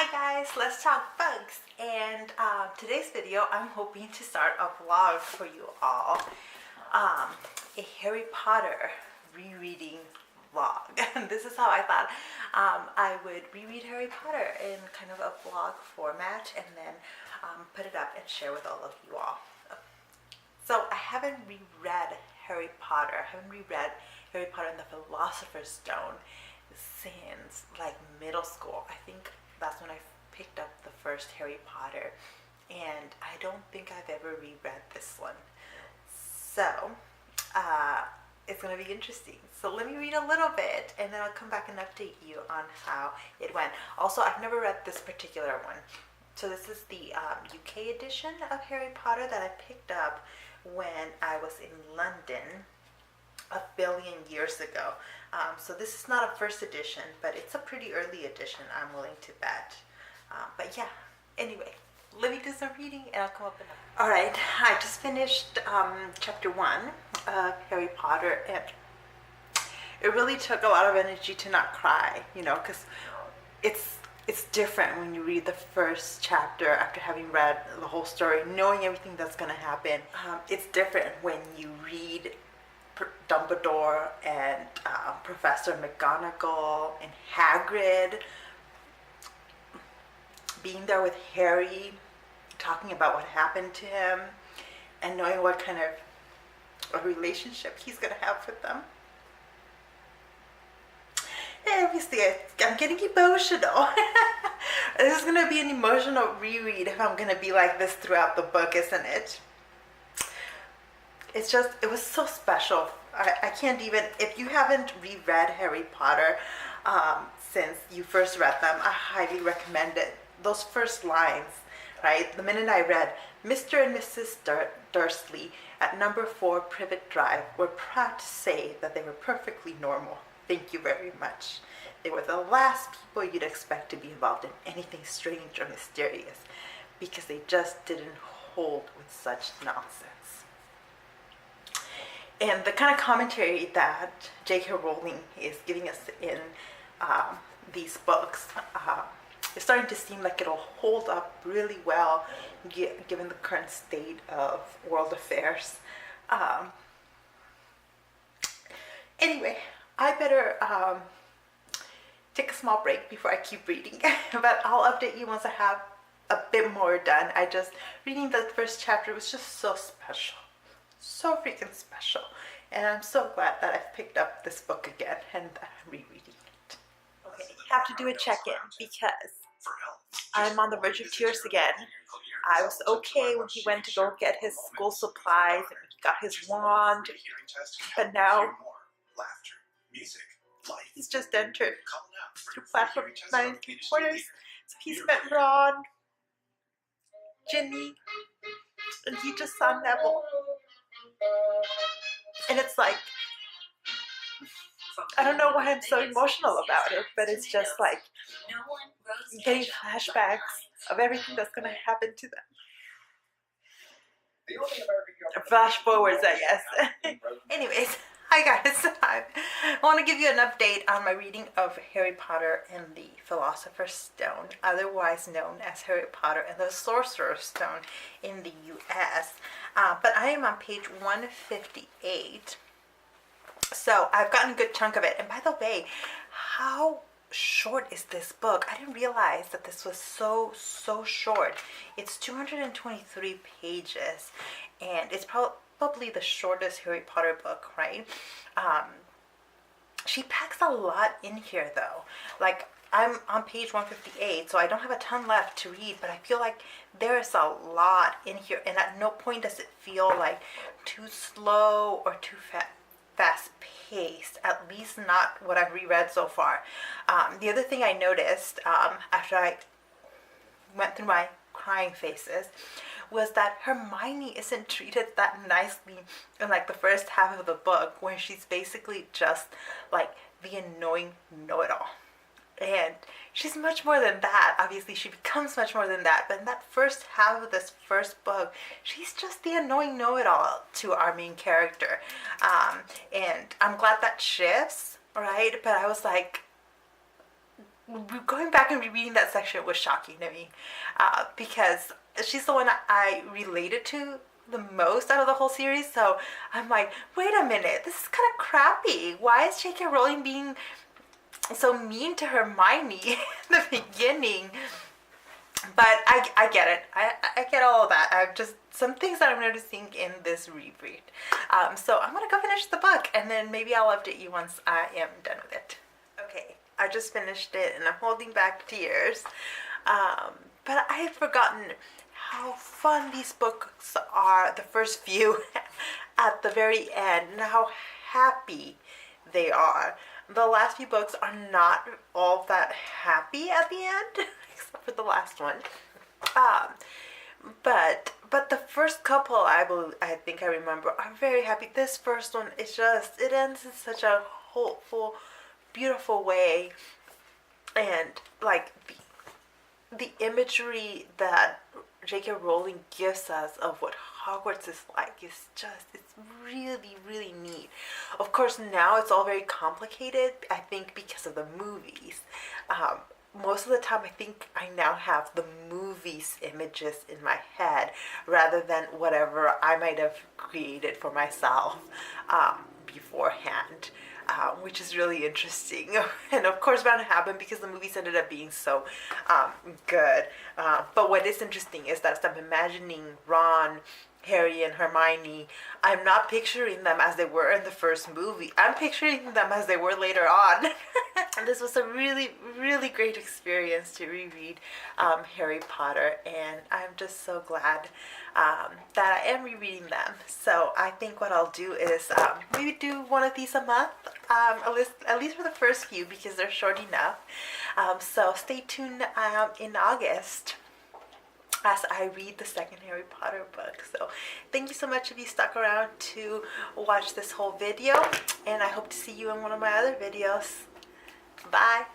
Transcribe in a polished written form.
Hi guys, let's talk bugs. And today's video, I'm hoping to start a vlog for you all. A Harry Potter rereading vlog. And this is how I thought I would reread Harry Potter in kind of a vlog format and then put it up and share with all of you all. So I haven't reread Harry Potter. I haven't reread Harry Potter and the Philosopher's Stone since like middle school. I think that's when I picked up the first Harry Potter, and I don't think I've ever reread this one. So it's gonna be interesting. So let me read a little bit and then I'll come back and update you on how it went. Also, I've never read this particular one. So this is the UK edition of Harry Potter that I picked up when I was in London a billion years ago. So this is not a first edition, but it's a pretty early edition, I'm willing to bet. But yeah, anyway, let me do some reading and I'll come up and... Alright, I just finished chapter 1 of Harry Potter, and it really took a lot of energy to not cry, you know, because it's different when you read the first chapter after having read the whole story, knowing everything that's going to happen. It's different when you read Dumbledore and Professor McGonagall and Hagrid being there with Harry, talking about what happened to him and knowing what kind of a relationship he's going to have with them. And obviously I'm getting emotional. This is going to be an emotional reread if I'm going to be like this throughout the book, isn't it? It's just, it was so special. I can't even, if you haven't reread Harry Potter since you first read them, I highly recommend it. Those first lines, right? The minute I read, Mr. and Mrs. Dursley at number 4 Privet Drive were proud to say that they were perfectly normal. Thank you very much. They were the last people you'd expect to be involved in anything strange or mysterious because they just didn't hold with such nonsense. And the kind of commentary that J.K. Rowling is giving us in these books is starting to seem like it'll hold up really well given the current state of world affairs. Anyway, I better take a small break before I keep reading, but I'll update you once I have a bit more done. Reading the first chapter was just so special. So freaking special, and I'm so glad that I've picked up this book again and I'm rereading it. Okay, have to do a check-in because I'm on the verge of tears again. I was okay when he went to go get his school supplies and he got his wand, but now he's just entered through platform 9 3/4. So he's met Ron, Ginny, and he just saw Neville. And it's like, I don't know why I'm so emotional about it, but it's just like getting flashbacks of everything that's going to happen to them. Flash forwards, I guess. Anyways, hi guys. I want to give you an update on my reading of Harry Potter and the Philosopher's Stone, otherwise known as Harry Potter and the Sorcerer's Stone in the US. But I am on page 158. So I've gotten a good chunk of it. And by the way, how short is this book? I didn't realize that this was so short. It's 223 pages and it's probably the shortest Harry Potter book, right? She packs a lot in here though. Like, I'm on page 158, so I don't have a ton left to read, but I feel like there's a lot in here, and at no point does it feel like too slow or too fast paced, at least not what I've reread so far. The other thing I noticed after I went through my crying phases was that Hermione isn't treated that nicely in like the first half of the book, where she's basically just like the annoying know-it-all. And she's much more than that. Obviously, she becomes much more than that. But in that first half of this first book, she's just the annoying know-it-all to our main character. And I'm glad that shifts, right? But I was like, going back and rereading that section was shocking to me, because she's the one I related to the most out of the whole series. So I'm like, wait a minute, this is kind of crappy. Why is J.K. Rowling being so mean to Hermione in the beginning? But I get it. I get all of that. I've just some things that I'm noticing in this reread. So I'm gonna go finish the book, and then maybe I'll update you once I am done with it. Okay, I just finished it, and I'm holding back tears. But I had forgotten how fun these books are. The first few, at the very end, and how happy they are. The last few books are not all that happy at the end, except for the last one. But the first couple, I think I remember, are very happy. This first one, it ends in such a hopeful, beautiful way, and like the imagery that J.K. Rowling gives us of what Hogwarts is like it's really, really neat. Of course, now it's all very complicated, I think, because of the movies. Most of the time, I think I now have the movies images in my head rather than whatever I might have created for myself beforehand. Which is really interesting, and of course bound to happen because the movies ended up being so good. But what is interesting is that as I'm imagining Ron, Harry, and Hermione, I'm not picturing them as they were in the first movie. I'm picturing them as they were later on. And this was a really, really great experience to reread Harry Potter, and I'm just so glad that I am rereading them. So I think what I'll do is maybe do one of these a month, at least for the first few, because they're short enough. So stay tuned in August as I read the second Harry Potter book. So thank you so much if you stuck around to watch this whole video, and I hope to see you in one of my other videos. Bye.